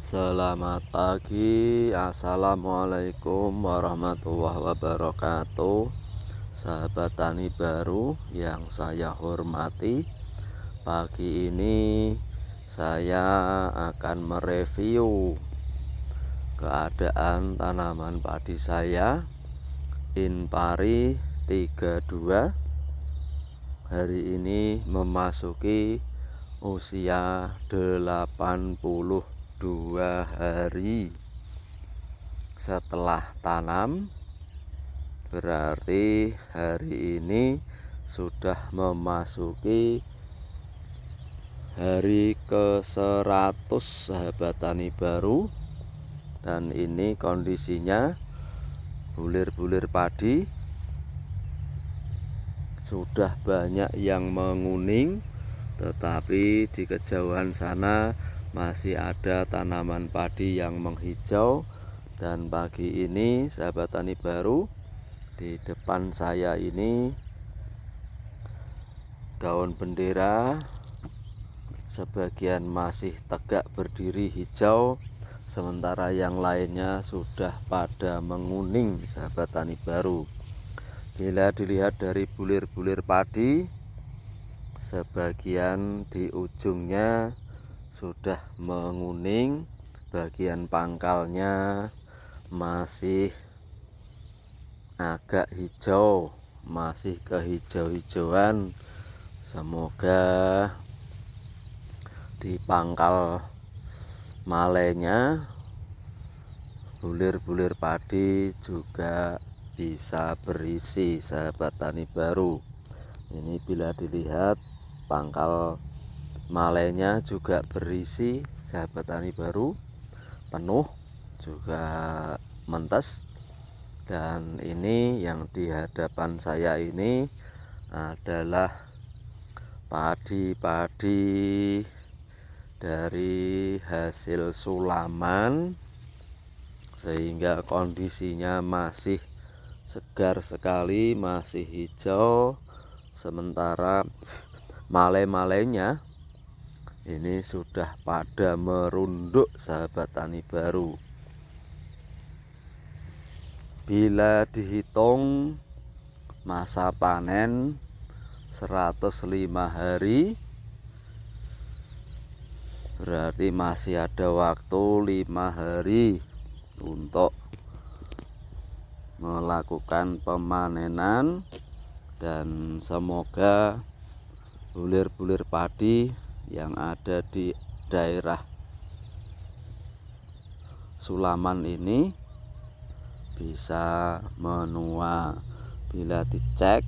Selamat pagi, assalamualaikum warahmatullahi wabarakatuh. Sahabat tani baru yang saya hormati, pagi ini saya akan mereview keadaan tanaman padi saya Inpari 32. Hari ini memasuki usia 82 hari setelah tanam. Berarti hari ini sudah memasuki hari ke-100 sahabat tani baru. Dan ini kondisinya bulir-bulir padi sudah banyak yang menguning, tetapi di kejauhan sana masih ada tanaman padi yang menghijau. Dan pagi ini sahabat tani baru, di depan saya ini daun bendera sebagian masih tegak berdiri hijau, sementara yang lainnya sudah pada menguning sahabat tani baru. Bila dilihat dari bulir-bulir padi, sebagian di ujungnya sudah menguning, bagian pangkalnya masih agak hijau, masih kehijau-hijauan. Semoga di pangkal malainya bulir-bulir padi juga bisa berisi sahabat tani baru. Ini bila dilihat pangkal malainya juga berisi sahabat tani baru, penuh juga mentes. Dan ini yang di hadapan saya ini adalah padi-padi dari hasil sulaman, sehingga kondisinya masih segar sekali, masih hijau. Sementara malai-malainya ini sudah pada merunduk sahabat tani baru. Bila dihitung masa panen 105 hari, berarti masih ada waktu 5 hari untuk melakukan pemanenan. Dan semoga bulir-bulir padi yang ada di daerah sulaman ini bisa menua. Bila dicek,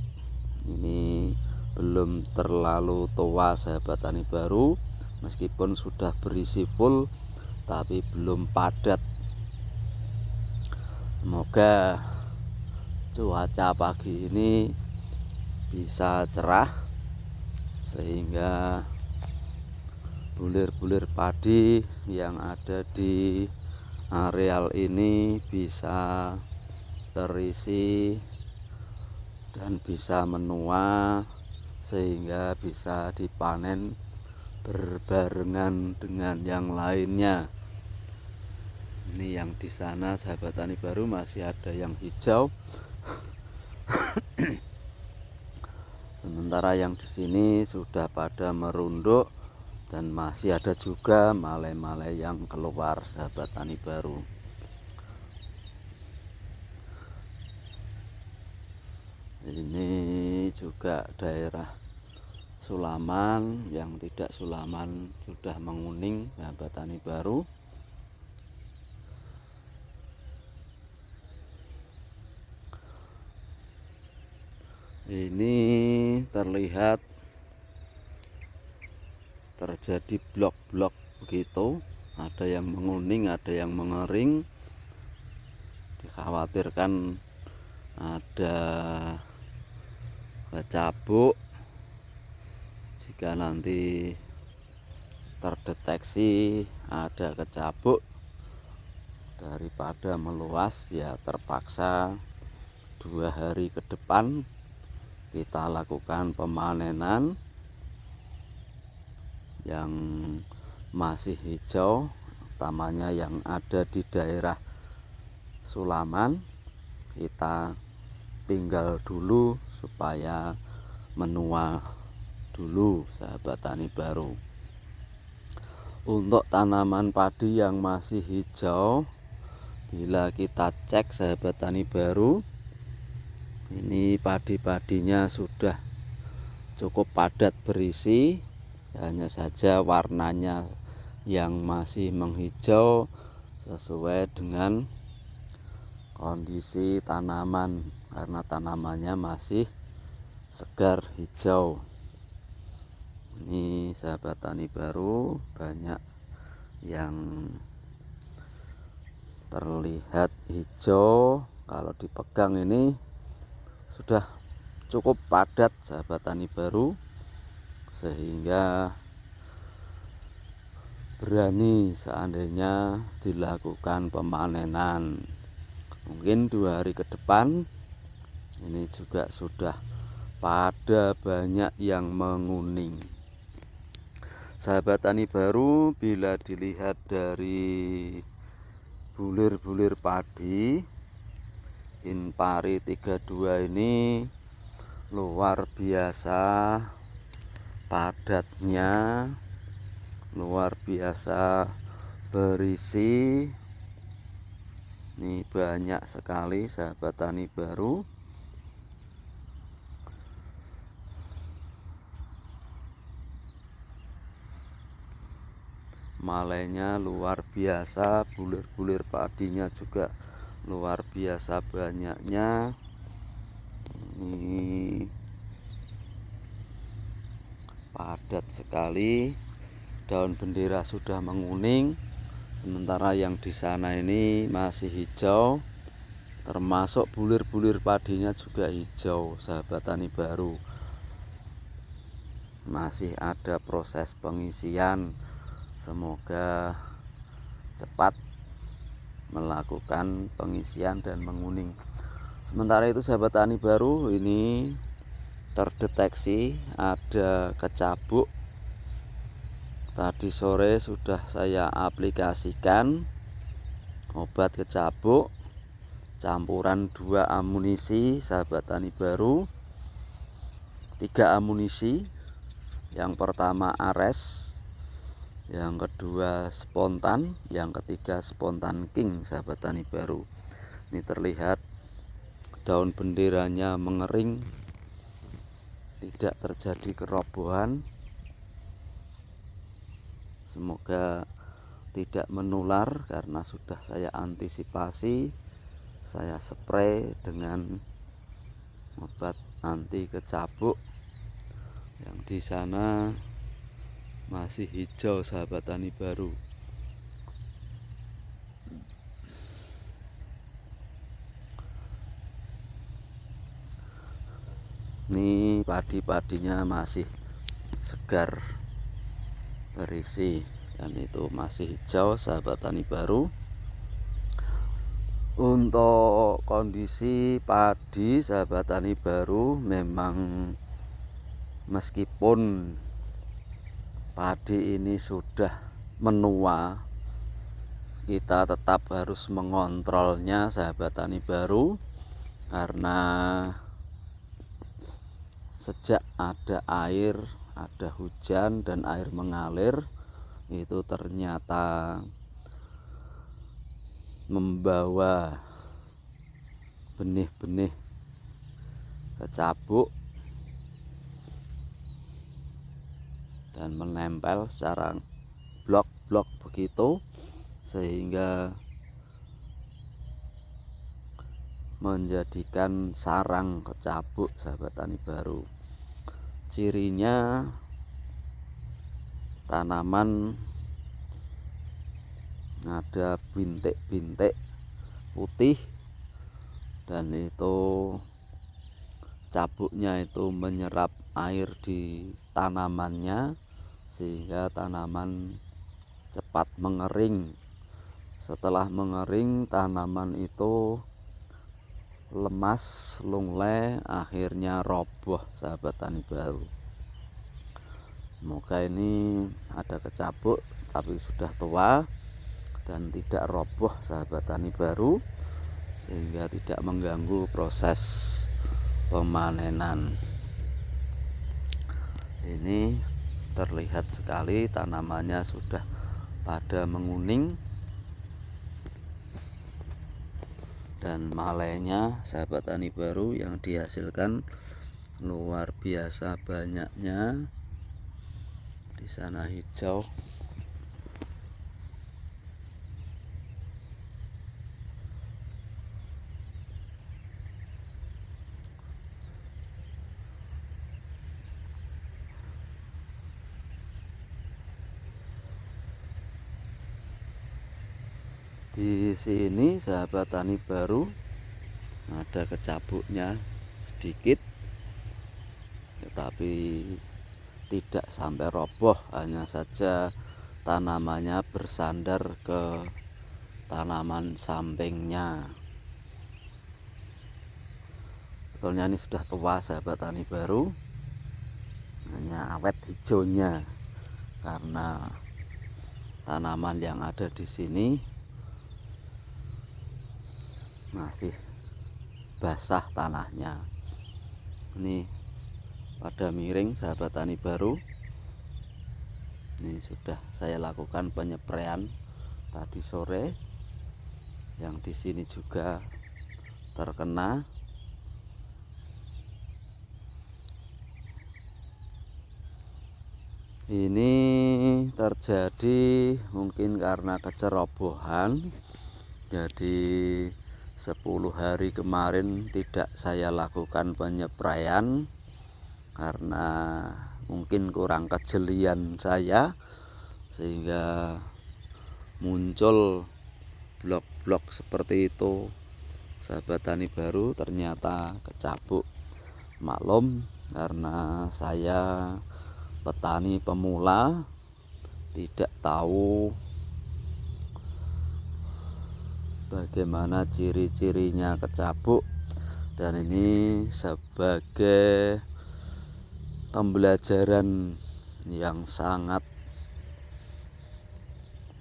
ini belum terlalu tua sahabat tani baru, meskipun sudah berisi full tapi belum padat. Semoga cuaca pagi ini bisa cerah sehingga bulir-bulir padi yang ada di areal ini bisa terisi dan bisa menua, sehingga bisa dipanen berbarengan dengan yang lainnya. Ini yang di sana sahabat tani baru masih ada yang hijau. Sementara yang di sini sudah pada merunduk dan masih ada juga malai-malai yang keluar sahabat tani baru. Ini juga daerah sulaman, yang tidak sulaman sudah menguning sahabat tani baru. Ini terlihat terjadi blok-blok begitu, ada yang menguning, ada yang mengering. Dikhawatirkan ada kecabuk. Jika nanti terdeteksi ada kecabuk, daripada meluas, ya terpaksa 2 hari ke depan kita lakukan pemanenan. Yang masih hijau utamanya yang ada di daerah Sulaman. Kita tinggal dulu supaya menua dulu, sahabat tani baru. Untuk tanaman padi yang masih hijau, bila kita cek sahabat tani baru, ini padi-padinya sudah cukup padat berisi, hanya saja warnanya yang masih menghijau sesuai dengan kondisi tanaman, karena tanamannya masih segar hijau. Ini sahabat tani baru, banyak yang terlihat hijau. Kalau dipegang ini sudah cukup padat sahabat tani baru, sehingga berani seandainya dilakukan pemanenan. Mungkin 2 hari ke depan ini juga sudah pada banyak yang menguning. Sahabat tani baru, bila dilihat dari bulir-bulir padi, Inpari 32 ini luar biasa padatnya, luar biasa berisi. Ini banyak sekali sahabat tani baru. Malainya luar biasa, bulir-bulir padinya juga luar biasa banyaknya. Ini padat sekali. Daun bendera sudah menguning, sementara yang di sana ini masih hijau, termasuk bulir-bulir padinya juga hijau sahabat tani baru. Masih ada proses pengisian, semoga cepat melakukan pengisian dan menguning. Sementara itu sahabat tani baru, ini terdeteksi ada kecabuk. Tadi sore sudah saya aplikasikan obat kecabuk campuran 2 amunisi sahabat tani baru, 3 amunisi. Yang pertama Ares, yang kedua Spontan, yang ketiga Spontan King sahabat tani baru. Ini terlihat daun benderanya mengering, tidak terjadi kerobohan. Semoga tidak menular karena sudah saya antisipasi. Saya spray dengan obat anti kecabuk. Yang di sana masih hijau sahabat tani baru. Ini padi-padinya masih segar berisi dan itu masih hijau sahabat tani baru. Untuk kondisi padi sahabat tani baru, memang meskipun padi ini sudah menua, kita tetap harus mengontrolnya sahabat tani baru, karena sejak ada air, ada hujan dan air mengalir, itu ternyata membawa benih-benih kecabuk dan menempel secara blok-blok begitu, sehingga menjadikan sarang kecabuk sahabat tani baru. Cirinya tanaman ada bintik-bintik putih, dan itu cabuknya itu menyerap air di tanamannya sehingga tanaman cepat mengering. Setelah mengering, tanaman itu lemas, lunglai, akhirnya roboh sahabat tani baru. Semoga ini ada kecabuk tapi sudah tua, dan tidak roboh sahabat tani baru, sehingga tidak mengganggu proses pemanenan. Ini terlihat sekali tanamannya sudah pada menguning, dan malainya sahabat tani baru yang dihasilkan luar biasa banyaknya. Di sana hijau. Di sini sahabat tani baru ada kecabuknya sedikit, tetapi tidak sampai roboh, hanya saja tanamannya bersandar ke tanaman sampingnya. Sebetulnya ini sudah tua sahabat tani baru, hanya awet hijaunya karena tanaman yang ada di sini masih basah tanahnya. Ini pada miring sahabat tani baru. Ini sudah saya lakukan penyepraian tadi sore, yang di sini juga terkena. Ini terjadi mungkin karena kecerobohan, jadi 10 hari kemarin tidak saya lakukan penyepraian karena mungkin kurang kejelian saya, sehingga muncul blok-blok seperti itu sahabat tani baru. Ternyata kecabuk. Maklum, karena saya petani pemula, tidak tahu bagaimana ciri-cirinya kecabuk, dan ini sebagai pembelajaran yang sangat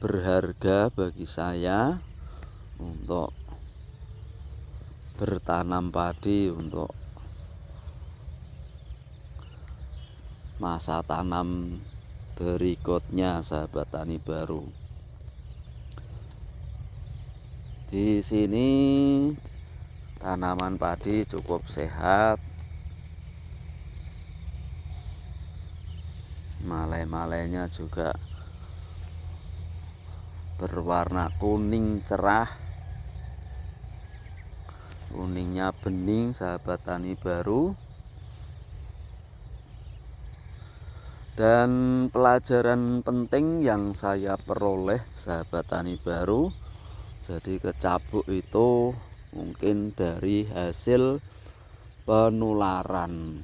berharga bagi saya untuk bertanam padi untuk masa tanam berikutnya sahabat tani baru. Di sini tanaman padi cukup sehat. Malai-malainya juga berwarna kuning cerah. Kuningnya bening sahabat tani baru. Dan pelajaran penting yang saya peroleh sahabat tani baru, jadi kecabuk itu mungkin dari hasil penularan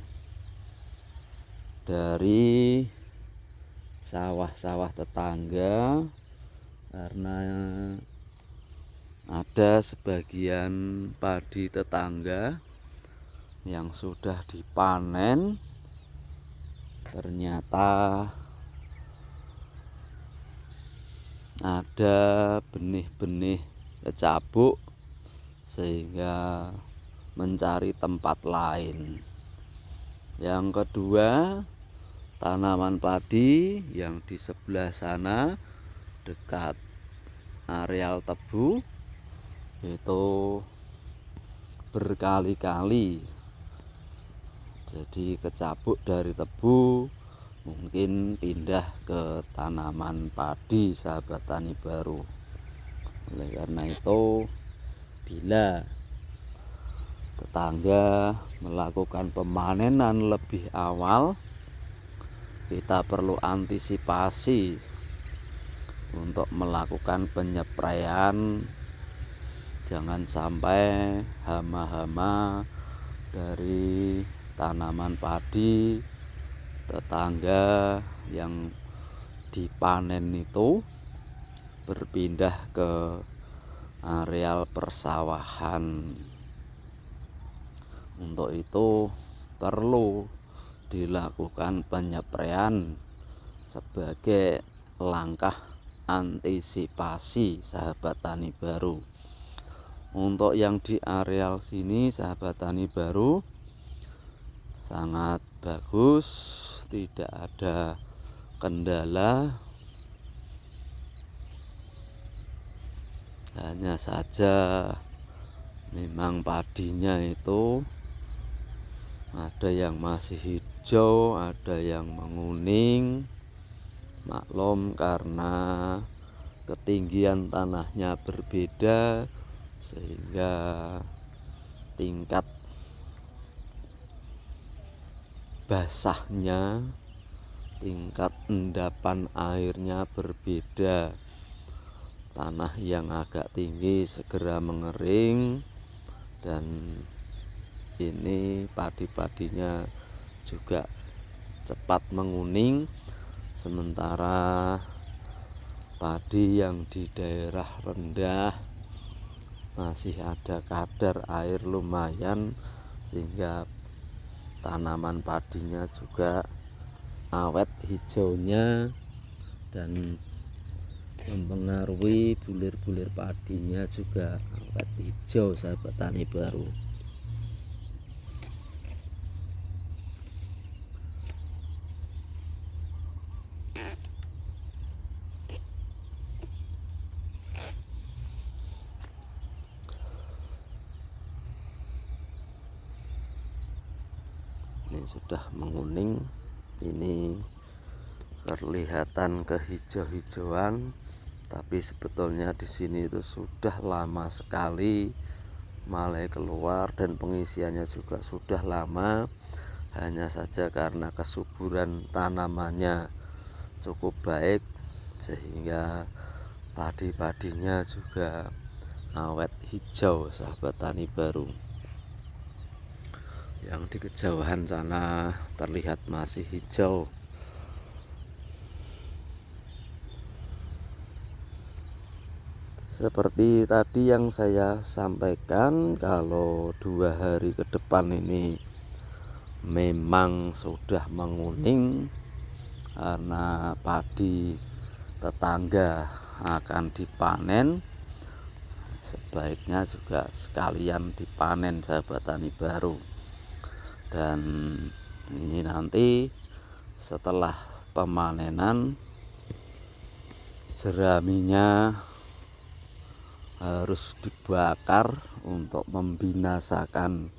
dari sawah-sawah tetangga, karena ada sebagian padi tetangga yang sudah dipanen, ternyata ada benih-benih kecabuk, sehingga mencari tempat lain. Yang kedua, tanaman padi yang di sebelah sana dekat areal tebu itu berkali-kali. Jadi kecabuk dari tebu mungkin pindah ke tanaman padi sahabat tani baru. Oleh karena itu, bila tetangga melakukan pemanenan lebih awal, kita perlu antisipasi untuk melakukan penyepraian. Jangan sampai hama-hama dari tanaman padi tetangga yang dipanen itu berpindah ke areal persawahan. Untuk itu perlu dilakukan penyepraian sebagai langkah antisipasi sahabat tani baru. Untuk yang di areal sini sahabat tani baru sangat bagus, tidak ada kendala. Hanya saja memang padinya itu ada yang masih hijau, ada yang menguning. Maklum karena ketinggian tanahnya berbeda, sehingga tingkat basahnya, tingkat endapan airnya berbeda. Tanah yang agak tinggi segera mengering, dan ini padi-padinya juga cepat menguning. Sementara padi yang di daerah rendah masih ada kadar air lumayan, sehingga tanaman padinya juga awet hijaunya dan mempengaruhi bulir-bulir padinya juga awet hijau sahabat tani baru. Ini sudah menguning, ini kelihatan kehijau-hijauan, tapi sebetulnya di sini itu sudah lama sekali mulai keluar dan pengisiannya juga sudah lama. Hanya saja karena kesuburan tanamannya cukup baik, sehingga padi-padinya juga awet hijau sahabat tani baru. Yang di kejauhan sana terlihat masih hijau. Seperti tadi yang saya sampaikan, kalau 2 hari ke depan ini memang sudah menguning karena padi tetangga akan dipanen, sebaiknya juga sekalian dipanen sahabat tani baru. Dan ini nanti setelah pemanenan, jeraminya harus dibakar untuk membinasakan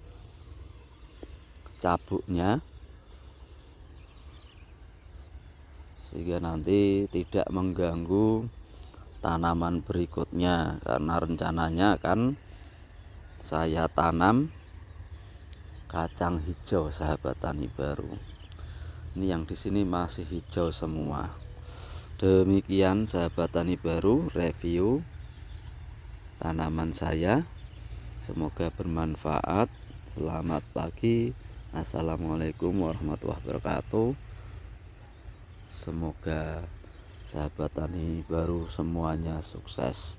cabuknya, sehingga nanti tidak mengganggu tanaman berikutnya. Karena rencananya akan saya tanam kacang hijau sahabat tani baru. Ini yang di sini masih hijau semua. Demikian sahabat tani baru review tanaman saya. Semoga bermanfaat. Selamat pagi. Assalamualaikum warahmatullahi wabarakatuh. Semoga sahabat tani baru semuanya sukses.